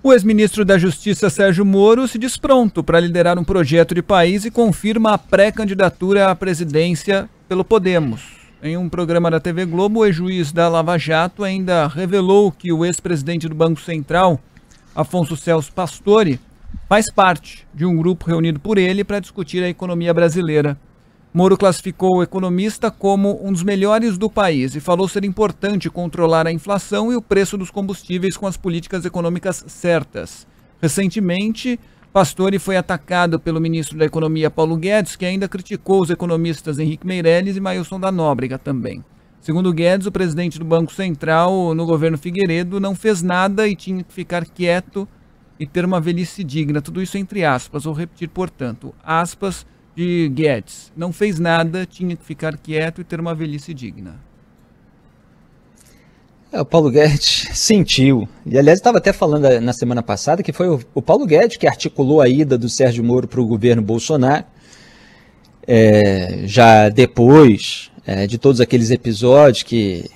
O ex-ministro da Justiça, Sérgio Moro, se diz pronto para liderar um projeto de país e confirma a pré-candidatura à presidência pelo Podemos. Em um programa da TV Globo, o ex-juiz da Lava Jato ainda revelou que o ex-presidente do Banco Central, Afonso Celso Pastore, faz parte de um grupo reunido por ele para discutir a economia brasileira. Moro classificou o economista como um dos melhores do país e falou ser importante controlar a inflação e o preço dos combustíveis com as políticas econômicas certas. Recentemente, Pastore foi atacado pelo ministro da Economia, Paulo Guedes, que ainda criticou os economistas Henrique Meirelles e Mailson da Nóbrega também. Segundo Guedes, o presidente do Banco Central no governo Figueiredo não fez nada e tinha que ficar quieto e ter uma velhice digna. Tudo isso entre aspas, vou repetir, portanto, aspas de Guedes. Não fez nada, tinha que ficar quieto e ter uma velhice digna. O Paulo Guedes sentiu, e aliás estava até falando na semana passada que foi o Paulo Guedes que articulou a ida do Sérgio Moro para o governo Bolsonaro, já depois de todos aqueles episódios que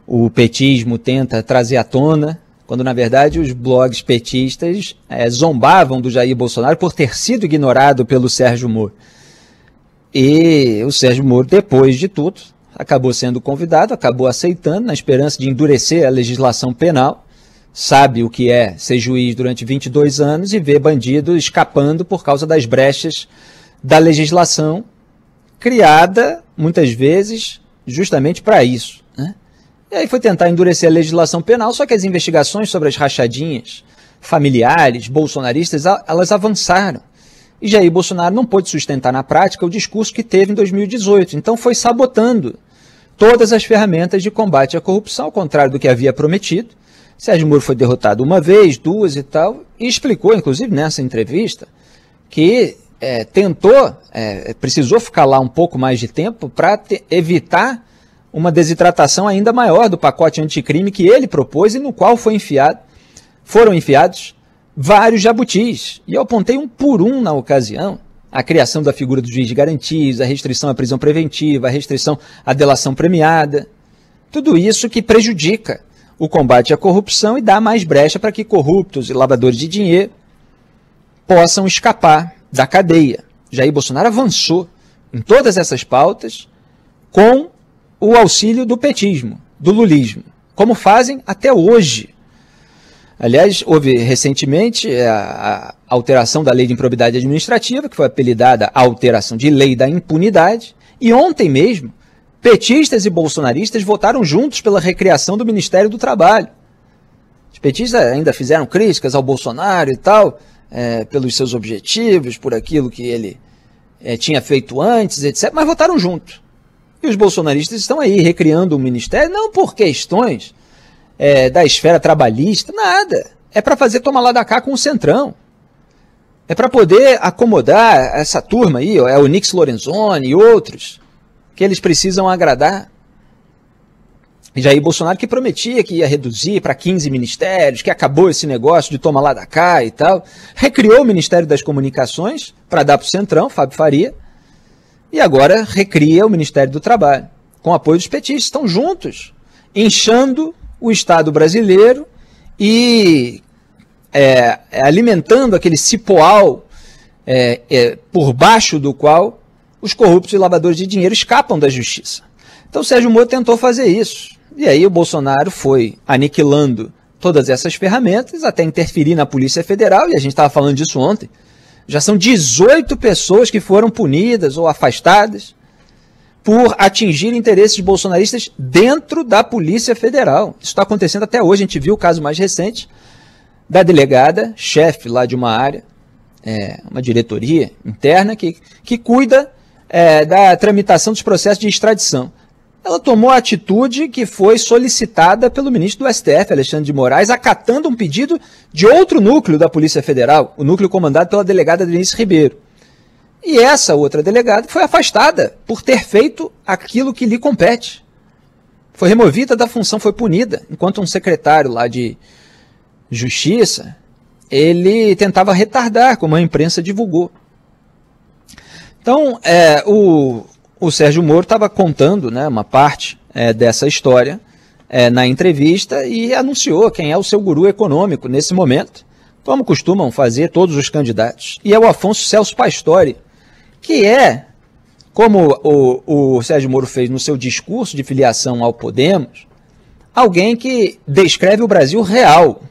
o petismo tenta trazer à tona, quando na verdade os blogs petistas zombavam do Jair Bolsonaro por ter sido ignorado pelo Sérgio Moro. E o Sérgio Moro, depois de tudo, acabou sendo convidado, acabou aceitando, na esperança de endurecer a legislação penal, sabe o que é ser juiz durante 22 anos e ver bandido escapando por causa das brechas da legislação criada, muitas vezes, justamente para isso, né? E aí foi tentar endurecer a legislação penal, só que as investigações sobre as rachadinhas familiares, bolsonaristas, elas avançaram. E Jair Bolsonaro não pôde sustentar na prática o discurso que teve em 2018. Então foi sabotando todas as ferramentas de combate à corrupção, ao contrário do que havia prometido. Sérgio Moro foi derrotado uma vez, duas e tal, e explicou, inclusive nessa entrevista, que precisou ficar lá um pouco mais de tempo para evitar uma desidratação ainda maior do pacote anticrime que ele propôs e no qual foram enfiados vários jabutis. E eu apontei um por um na ocasião: a criação da figura do juiz de garantias, a restrição à prisão preventiva, a restrição à delação premiada. Tudo isso que prejudica o combate à corrupção e dá mais brecha para que corruptos e lavadores de dinheiro possam escapar da cadeia. Jair Bolsonaro avançou em todas essas pautas com o auxílio do petismo, do lulismo, como fazem até hoje. Aliás, houve recentemente a alteração da lei de improbidade administrativa, que foi apelidada a alteração de lei da impunidade, e ontem mesmo, petistas e bolsonaristas votaram juntos pela recriação do Ministério do Trabalho. Os petistas ainda fizeram críticas ao Bolsonaro e tal, pelos seus objetivos, por aquilo que ele tinha feito antes, etc., mas votaram junto. E os bolsonaristas estão aí recriando o Ministério, não por questões da esfera trabalhista, nada. É para fazer toma lá da cá com o Centrão. É para poder acomodar essa turma aí, o Nix Lorenzoni e outros, que eles precisam agradar. E Jair Bolsonaro que prometia que ia reduzir para 15 ministérios, que acabou esse negócio de toma lá da cá e tal, recriou o Ministério das Comunicações para dar para o Centrão, Fábio Faria, e agora recria o Ministério do Trabalho, com apoio dos petistas. Estão juntos, inchando o Estado brasileiro e alimentando aquele cipoal por baixo do qual os corruptos e lavadores de dinheiro escapam da justiça. Então o Sérgio Moro tentou fazer isso. E aí o Bolsonaro foi aniquilando todas essas ferramentas, até interferir na Polícia Federal, e a gente estava falando disso ontem. Já são 18 pessoas que foram punidas ou afastadas por atingir interesses bolsonaristas dentro da Polícia Federal. Isso está acontecendo até hoje. A gente viu o caso mais recente da delegada, chefe lá de uma área, uma diretoria interna que cuida da tramitação dos processos de extradição. Ela tomou a atitude que foi solicitada pelo ministro do STF, Alexandre de Moraes, acatando um pedido de outro núcleo da Polícia Federal, o núcleo comandado pela delegada Denise Ribeiro. E essa outra delegada foi afastada por ter feito aquilo que lhe compete. Foi removida da função, foi punida, enquanto um secretário lá de Justiça, ele tentava retardar, como a imprensa divulgou. Então, o Sérgio Moro estava contando, né, uma parte dessa história na entrevista e anunciou quem é o seu guru econômico nesse momento, como costumam fazer todos os candidatos. E é o Afonso Celso Pastore, que é, como o Sérgio Moro fez no seu discurso de filiação ao Podemos, alguém que descreve o Brasil real.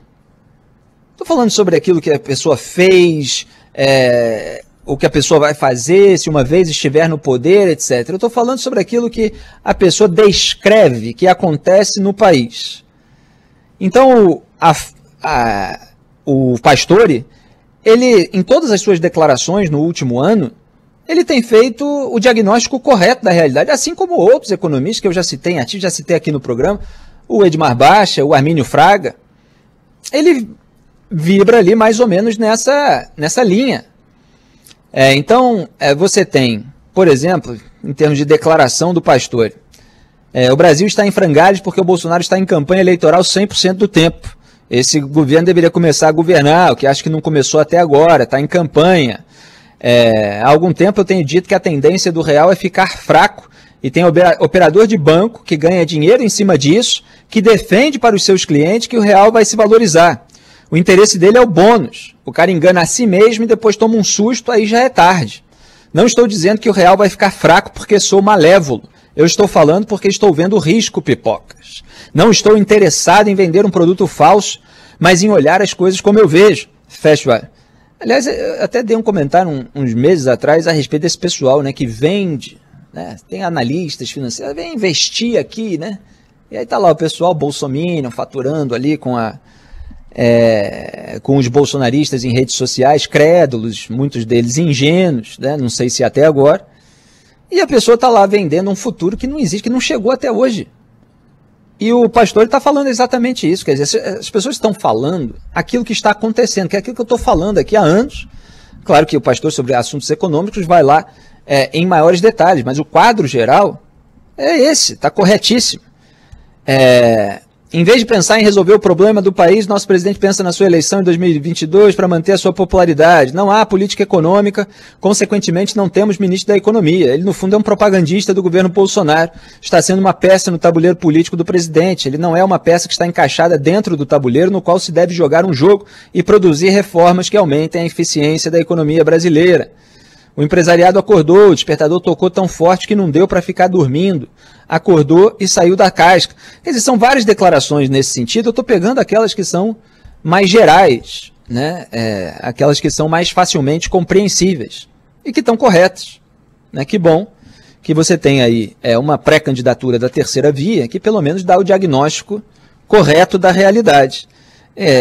Estou falando sobre aquilo que a pessoa fez, o que a pessoa vai fazer, se uma vez estiver no poder, etc. Eu estou falando sobre aquilo que a pessoa descreve, que acontece no país. Então, o Pastore, ele, em todas as suas declarações no último ano, ele tem feito o diagnóstico correto da realidade, assim como outros economistas que eu já citei aqui no programa, o Edmar Baixa, o Armínio Fraga. Ele vibra ali mais ou menos nessa linha. Então, você tem, por exemplo, em termos de declaração do Pastore, o Brasil está em frangalhos porque o Bolsonaro está em campanha eleitoral 100% do tempo. Esse governo deveria começar a governar, o que acho que não começou até agora, está em campanha. Há algum tempo eu tenho dito que a tendência do real é ficar fraco, e tem operador de banco que ganha dinheiro em cima disso, que defende para os seus clientes que o real vai se valorizar. O interesse dele é o bônus. O cara engana a si mesmo e depois toma um susto, aí já é tarde. Não estou dizendo que o real vai ficar fraco porque sou malévolo. Eu estou falando porque estou vendo o risco, pipocas. Não estou interessado em vender um produto falso, mas em olhar as coisas como eu vejo. Fecho. Aliás, eu até dei um comentário uns meses atrás a respeito desse pessoal, né, que vende, né, tem analistas financeiros, vem investir aqui, né? E aí tá lá o pessoal bolsominion faturando ali com os bolsonaristas em redes sociais, crédulos, muitos deles ingênuos, né? Não sei se até agora, e a pessoa está lá vendendo um futuro que não existe, que não chegou até hoje. E o Pastore está falando exatamente isso, quer dizer, as pessoas estão falando aquilo que está acontecendo, que é aquilo que eu estou falando aqui há anos. Claro que o Pastore sobre assuntos econômicos vai lá em maiores detalhes, mas o quadro geral é esse, está corretíssimo. Em vez de pensar em resolver o problema do país, nosso presidente pensa na sua eleição em 2022 para manter a sua popularidade. Não há política econômica, consequentemente não temos ministro da economia. Ele, no fundo, é um propagandista do governo Bolsonaro. Está sendo uma peça no tabuleiro político do presidente. Ele não é uma peça que está encaixada dentro do tabuleiro no qual se deve jogar um jogo e produzir reformas que aumentem a eficiência da economia brasileira. O empresariado acordou, o despertador tocou tão forte que não deu para ficar dormindo. Acordou e saiu da casca. Quer dizer, são várias declarações nesse sentido. Eu estou pegando aquelas que são mais gerais, né? Aquelas que são mais facilmente compreensíveis e que estão corretas. Né? Que bom que você tem aí uma pré-candidatura da terceira via que pelo menos dá o diagnóstico correto da realidade.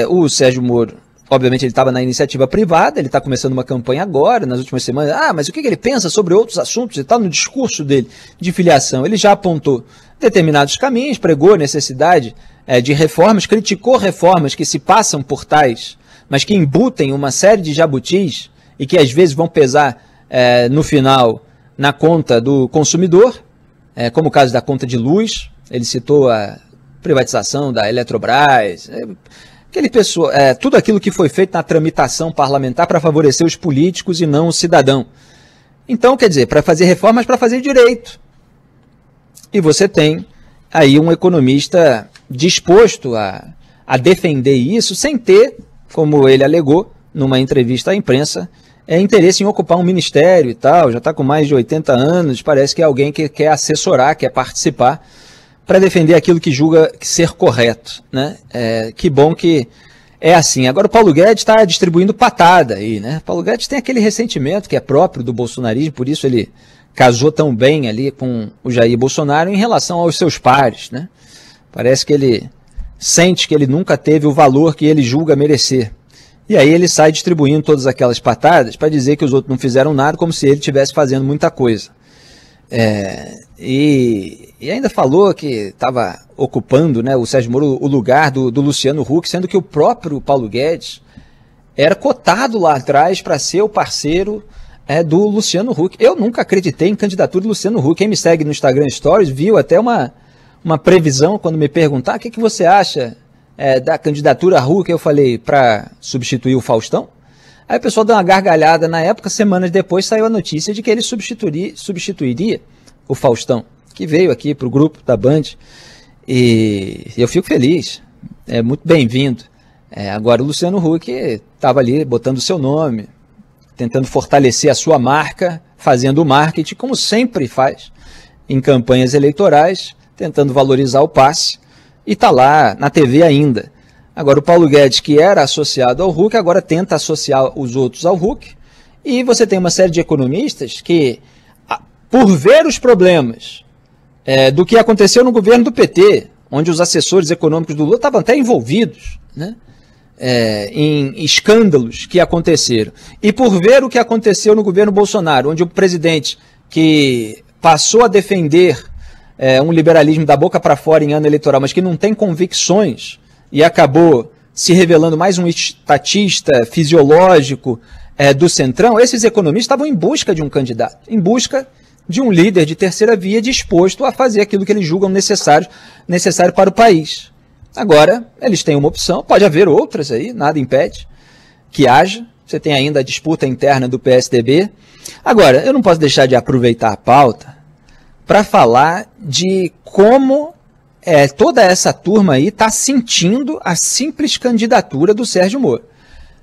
O Sérgio Moro, obviamente ele estava na iniciativa privada, ele está começando uma campanha agora, nas últimas semanas. Mas o que ele pensa sobre outros assuntos e tal, no discurso dele de filiação? Ele já apontou determinados caminhos, pregou a necessidade de reformas, criticou reformas que se passam por tais, mas que embutem uma série de jabutis e que às vezes vão pesar no final na conta do consumidor, como o caso da conta de luz. Ele citou a privatização da Eletrobras, tudo aquilo que foi feito na tramitação parlamentar para favorecer os políticos e não o cidadão. Então, quer dizer, para fazer reformas, para fazer direito. E você tem aí um economista disposto a defender isso sem ter, como ele alegou numa entrevista à imprensa, interesse em ocupar um ministério e tal, já está com mais de 80 anos, parece que é alguém que quer assessorar, quer participar, para defender aquilo que julga ser correto, né? Que bom que é assim. Agora o Paulo Guedes está distribuindo patada aí, né? Paulo Guedes tem aquele ressentimento que é próprio do bolsonarismo, por isso ele casou tão bem ali com o Jair Bolsonaro em relação aos seus pares, né? Parece que ele sente que ele nunca teve o valor que ele julga merecer. E aí ele sai distribuindo todas aquelas patadas para dizer que os outros não fizeram nada, como se ele estivesse fazendo muita coisa. E ainda falou que estava ocupando, né, o Sérgio Moro o lugar do Luciano Huck, sendo que o próprio Paulo Guedes era cotado lá atrás para ser o parceiro do Luciano Huck. Eu nunca acreditei em candidatura do Luciano Huck. Quem me segue no Instagram Stories viu até uma previsão quando me perguntar o que você acha da candidatura Huck. Eu falei, para substituir o Faustão? Aí o pessoal deu uma gargalhada na época, semanas depois saiu a notícia de que ele substituiria o Faustão, que veio aqui para o grupo da Band, e eu fico feliz, é muito bem-vindo. Agora o Luciano Huck estava ali botando o seu nome, tentando fortalecer a sua marca, fazendo o marketing, como sempre faz em campanhas eleitorais, tentando valorizar o passe, e está lá na TV ainda. Agora o Paulo Guedes, que era associado ao Huck, agora tenta associar os outros ao Huck, e você tem uma série de economistas que, por ver os problemas do que aconteceu no governo do PT, onde os assessores econômicos do Lula estavam até envolvidos, né, em escândalos que aconteceram, e por ver o que aconteceu no governo Bolsonaro, onde o presidente que passou a defender um liberalismo da boca para fora em ano eleitoral, mas que não tem convicções, e acabou se revelando mais um estatista fisiológico do Centrão, esses economistas estavam em busca de um candidato, em busca de um líder de terceira via disposto a fazer aquilo que eles julgam necessário para o país. Agora, eles têm uma opção, pode haver outras aí, nada impede que haja. Você tem ainda a disputa interna do PSDB. Agora, eu não posso deixar de aproveitar a pauta para falar de como toda essa turma aí está sentindo a simples candidatura do Sérgio Moro.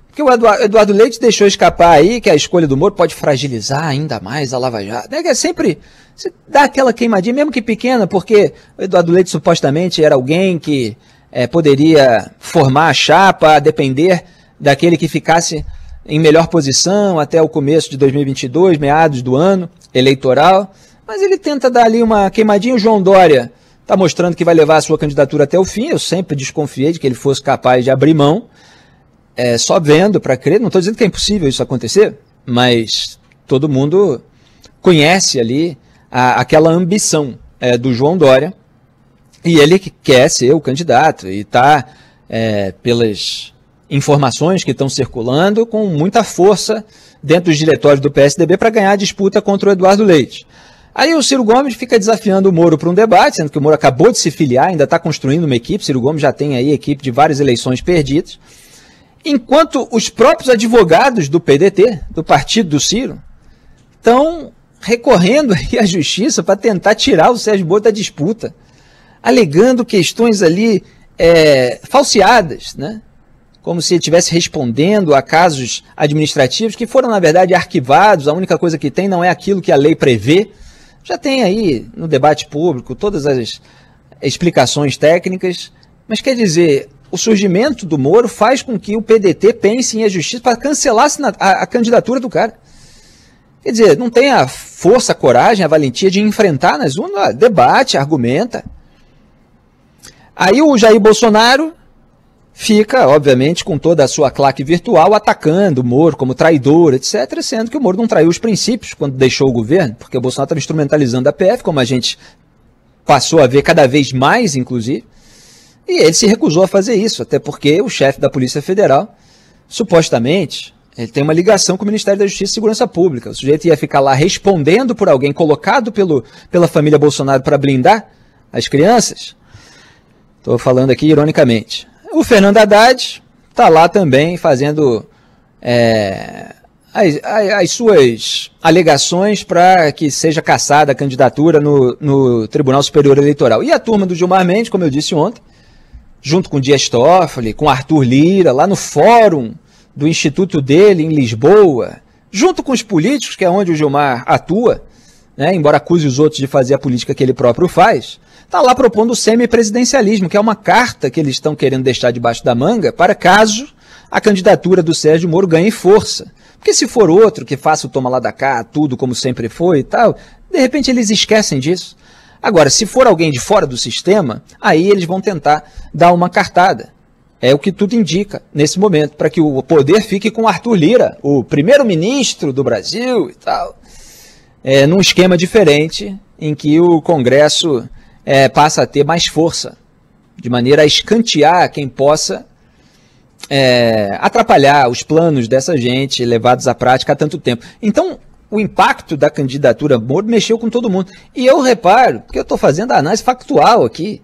Porque o Eduardo Leite deixou escapar aí que a escolha do Moro pode fragilizar ainda mais a Lava Jato. É sempre você dá aquela queimadinha, mesmo que pequena, porque o Eduardo Leite supostamente era alguém que poderia formar a chapa a depender daquele que ficasse em melhor posição até o começo de 2022, meados do ano eleitoral. Mas ele tenta dar ali uma queimadinha. O João Dória está mostrando que vai levar a sua candidatura até o fim. Eu sempre desconfiei de que ele fosse capaz de abrir mão. Só vendo para crer, não estou dizendo que é impossível isso acontecer, mas todo mundo conhece ali aquela ambição do João Dória, e ele quer ser o candidato, e está, pelas informações que estão circulando, com muita força dentro dos diretórios do PSDB para ganhar a disputa contra o Eduardo Leite. Aí o Ciro Gomes fica desafiando o Moro para um debate, sendo que o Moro acabou de se filiar, ainda está construindo uma equipe. Ciro Gomes já tem aí equipe de várias eleições perdidas. Enquanto os próprios advogados do PDT, do partido do Ciro, estão recorrendo aí à justiça para tentar tirar o Sérgio Moro da disputa, alegando questões ali falseadas, né? Como se ele estivesse respondendo a casos administrativos que foram, na verdade, arquivados. A única coisa que tem não é aquilo que a lei prevê. Já tem aí no debate público todas as explicações técnicas, mas quer dizer, o surgimento do Moro faz com que o PDT pense em a justiça para cancelar a candidatura do cara. Quer dizer, não tem a força, a coragem, a valentia de enfrentar nas urnas, debate, argumenta. Aí o Jair Bolsonaro fica, obviamente, com toda a sua claque virtual, atacando o Moro como traidor, etc., sendo que o Moro não traiu os princípios quando deixou o governo, porque o Bolsonaro estava instrumentalizando a PF, como a gente passou a ver cada vez mais, inclusive. E ele se recusou a fazer isso, até porque o chefe da Polícia Federal, supostamente, ele tem uma ligação com o Ministério da Justiça e Segurança Pública. O sujeito ia ficar lá respondendo por alguém colocado pela família Bolsonaro para blindar as crianças. Estou falando aqui ironicamente. O Fernando Haddad está lá também fazendo as suas alegações para que seja cassada a candidatura no Tribunal Superior Eleitoral. E a turma do Gilmar Mendes, como eu disse ontem, junto com Dias Toffoli, com Arthur Lira, lá no fórum do instituto dele em Lisboa, junto com os políticos, que é onde o Gilmar atua, né, embora acuse os outros de fazer a política que ele próprio faz, está lá propondo o semipresidencialismo, que é uma carta que eles estão querendo deixar debaixo da manga para caso a candidatura do Sérgio Moro ganhe força. Porque se for outro que faça o toma lá da cá, tudo como sempre foi e tal, de repente eles esquecem disso. Agora, se for alguém de fora do sistema, aí eles vão tentar dar uma cartada. É o que tudo indica nesse momento, para que o poder fique com Arthur Lira, o primeiro-ministro do Brasil e tal, num esquema diferente em que o Congresso passa a ter mais força, de maneira a escantear quem possa atrapalhar os planos dessa gente levados à prática há tanto tempo. Então, o impacto da candidatura Moro mexeu com todo mundo. E eu reparo, porque eu estou fazendo a análise factual aqui,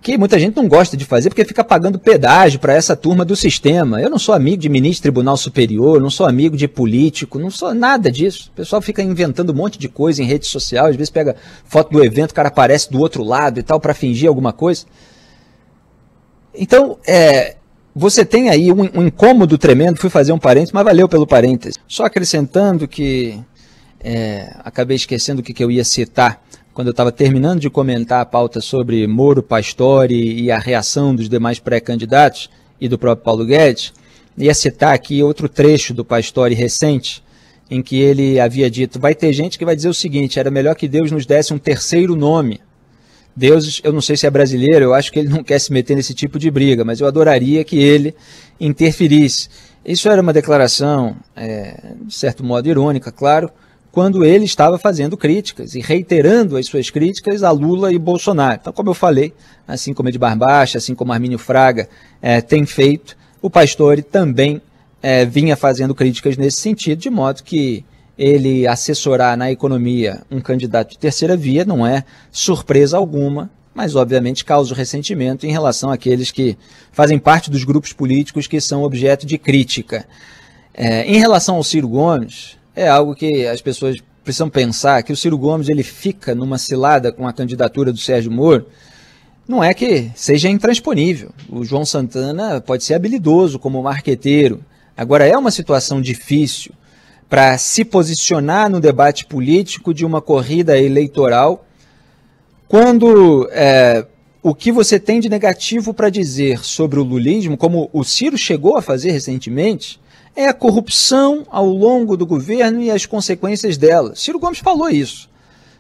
que muita gente não gosta de fazer porque fica pagando pedágio para essa turma do sistema. Eu não sou amigo de ministro de Tribunal Superior, não sou amigo de político, não sou nada disso. O pessoal fica inventando um monte de coisa em rede social, às vezes pega foto do evento, o cara aparece do outro lado e tal para fingir alguma coisa. Então, você tem aí um incômodo tremendo, fui fazer um parênteses, mas valeu pelo parênteses. Só acrescentando que, acabei esquecendo o que eu ia citar, quando eu estava terminando de comentar a pauta sobre Moro, Pastore e a reação dos demais pré-candidatos e do próprio Paulo Guedes, ia citar aqui outro trecho do Pastore recente, em que ele havia dito, vai ter gente que vai dizer o seguinte, era melhor que Deus nos desse um terceiro nome. Deus, eu não sei se é brasileiro, eu acho que ele não quer se meter nesse tipo de briga, mas eu adoraria que ele interferisse. Isso era uma declaração, de certo modo irônica, claro, quando ele estava fazendo críticas e reiterando as suas críticas a Lula e Bolsonaro. Então, como eu falei, assim como Edmar Baixa, assim como Armínio Fraga tem feito, o Pastore também vinha fazendo críticas nesse sentido, de modo que ele assessorar na economia um candidato de terceira via não é surpresa alguma, mas obviamente causa ressentimento em relação àqueles que fazem parte dos grupos políticos que são objeto de crítica. Em relação ao Ciro Gomes, é algo que as pessoas precisam pensar, que o Ciro Gomes ele fica numa cilada com a candidatura do Sérgio Moro, não é que seja intransponível. O João Santana pode ser habilidoso como marqueteiro, agora é uma situação difícil para se posicionar no debate político de uma corrida eleitoral, quando o que você tem de negativo para dizer sobre o lulismo, como o Ciro chegou a fazer recentemente, é a corrupção ao longo do governo e as consequências dela. Ciro Gomes falou isso.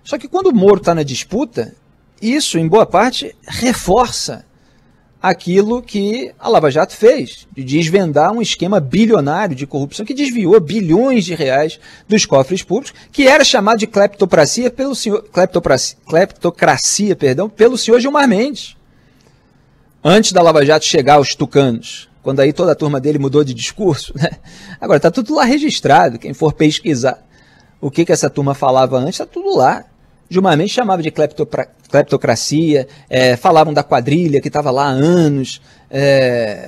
Só que quando o Moro está na disputa, isso, em boa parte, reforça aquilo que a Lava Jato fez, de desvendar um esquema bilionário de corrupção que desviou bilhões de reais dos cofres públicos, que era chamado de cleptocracia pelo senhor Gilmar Mendes, antes da Lava Jato chegar aos tucanos, quando aí toda a turma dele mudou de discurso, né? Agora está tudo lá registrado, quem for pesquisar o que essa turma falava antes, está tudo lá. Gilmar Mendes chamava de cleptocracia, falavam da quadrilha que estava lá há anos.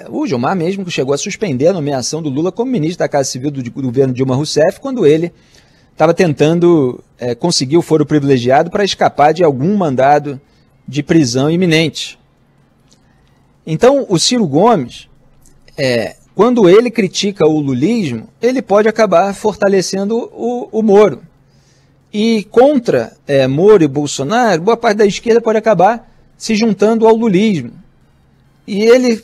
O Gilmar mesmo que chegou a suspender a nomeação do Lula como ministro da Casa Civil do governo Dilma Rousseff, quando ele estava tentando conseguir o foro privilegiado para escapar de algum mandado de prisão iminente. Então, o Ciro Gomes, quando ele critica o lulismo, ele pode acabar fortalecendo o Moro. E contra Moro e Bolsonaro, boa parte da esquerda pode acabar se juntando ao lulismo. E ele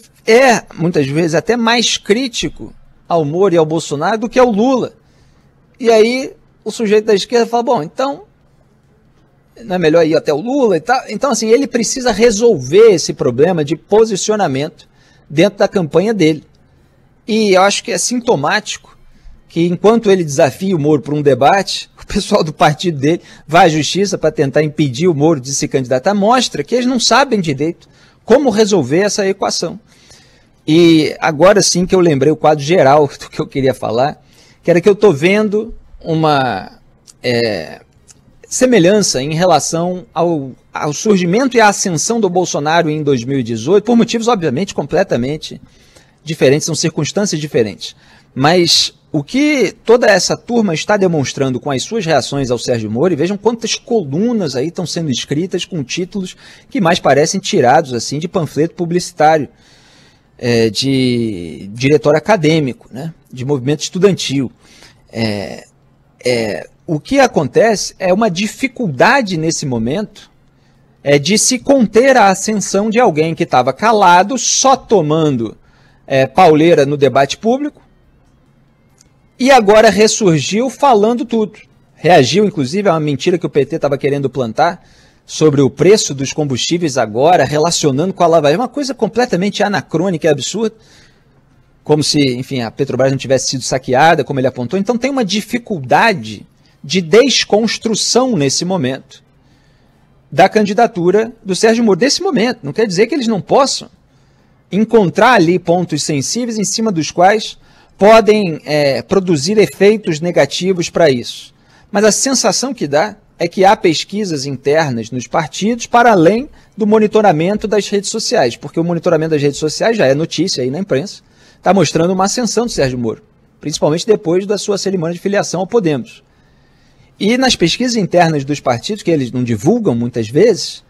muitas vezes, até mais crítico ao Moro e ao Bolsonaro do que ao Lula. E aí o sujeito da esquerda fala, bom, então não é melhor ir até o Lula e tal. Então, assim, ele precisa resolver esse problema de posicionamento dentro da campanha dele. E eu acho que é sintomático que enquanto ele desafia o Moro para um debate, o pessoal do partido dele vai à justiça para tentar impedir o Moro de se candidatar, mostra que eles não sabem direito como resolver essa equação. E agora sim que eu lembrei o quadro geral do que eu queria falar, que era que eu estou vendo uma semelhança em relação ao surgimento e à ascensão do Bolsonaro em 2018, por motivos obviamente completamente diferentes, são circunstâncias diferentes. Mas o que toda essa turma está demonstrando com as suas reações ao Sérgio Moro, e vejam quantas colunas aí estão sendo escritas com títulos que mais parecem tirados assim de panfleto publicitário, de diretório acadêmico, né, de movimento estudantil. O que acontece é uma dificuldade nesse momento de se conter a ascensão de alguém que estava calado, só tomando pauleira no debate público, e agora ressurgiu falando tudo. Reagiu, inclusive, a uma mentira que o PT estava querendo plantar sobre o preço dos combustíveis agora, relacionando com a Lava Jato. Uma coisa completamente anacrônica e absurda, como se, enfim, a Petrobras não tivesse sido saqueada, como ele apontou. Então tem uma dificuldade de desconstrução nesse momento da candidatura do Sérgio Moro. Desse momento, não quer dizer que eles não possam encontrar ali pontos sensíveis em cima dos quais podem produzir efeitos negativos para isso. Mas a sensação que dá é que há pesquisas internas nos partidos para além do monitoramento das redes sociais, porque o monitoramento das redes sociais já é notícia aí na imprensa, está mostrando uma ascensão do Sérgio Moro, principalmente depois da sua cerimônia de filiação ao Podemos. E nas pesquisas internas dos partidos, que eles não divulgam muitas vezes,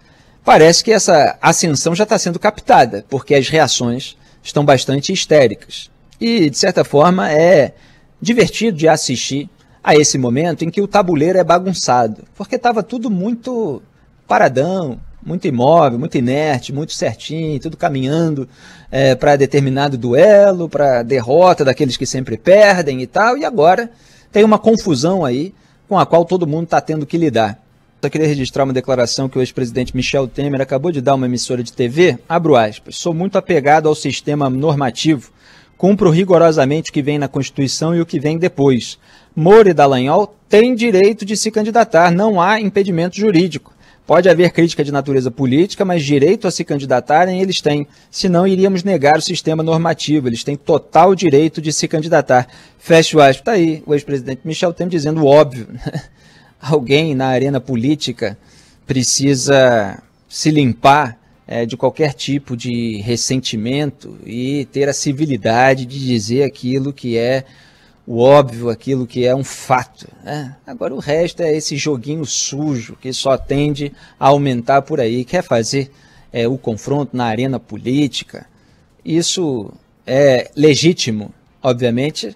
parece que essa ascensão já está sendo captada, porque as reações estão bastante histéricas. E, de certa forma, é divertido de assistir a esse momento em que o tabuleiro é bagunçado, porque estava tudo muito paradão, muito imóvel, muito inerte, muito certinho, tudo caminhando para determinado duelo, para derrota daqueles que sempre perdem e tal, e agora tem uma confusão aí com a qual todo mundo está tendo que lidar. Eu queria registrar uma declaração que o ex-presidente Michel Temer acabou de dar a uma emissora de TV, abro aspas, sou muito apegado ao sistema normativo, cumpro rigorosamente o que vem na Constituição e o que vem depois. Moro e Dallagnol têm direito de se candidatar, não há impedimento jurídico. Pode haver crítica de natureza política, mas direito a se candidatarem eles têm, senão iríamos negar o sistema normativo, eles têm total direito de se candidatar. Fecha o aspas, está aí o ex-presidente Michel Temer dizendo o óbvio. Alguém na arena política precisa se limpar de qualquer tipo de ressentimento e ter a civilidade de dizer aquilo que é o óbvio, aquilo que é um fato. Agora o resto é esse joguinho sujo que só tende a aumentar por aí. Quer fazer o confronto na arena política? Isso é legítimo, obviamente.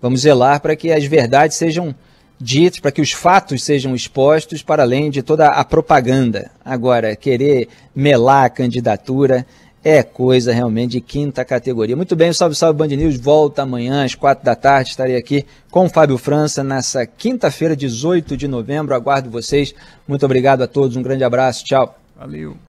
Vamos zelar para que as verdades sejam ditos, para que os fatos sejam expostos para além de toda a propaganda. Agora, querer melar a candidatura é coisa realmente de quinta categoria. Muito bem, o Salve Salve Band News volta amanhã às 4 da tarde. Estarei aqui com o Fábio França nessa quinta-feira, 18 de novembro. Aguardo vocês. Muito obrigado a todos, um grande abraço, tchau. Valeu.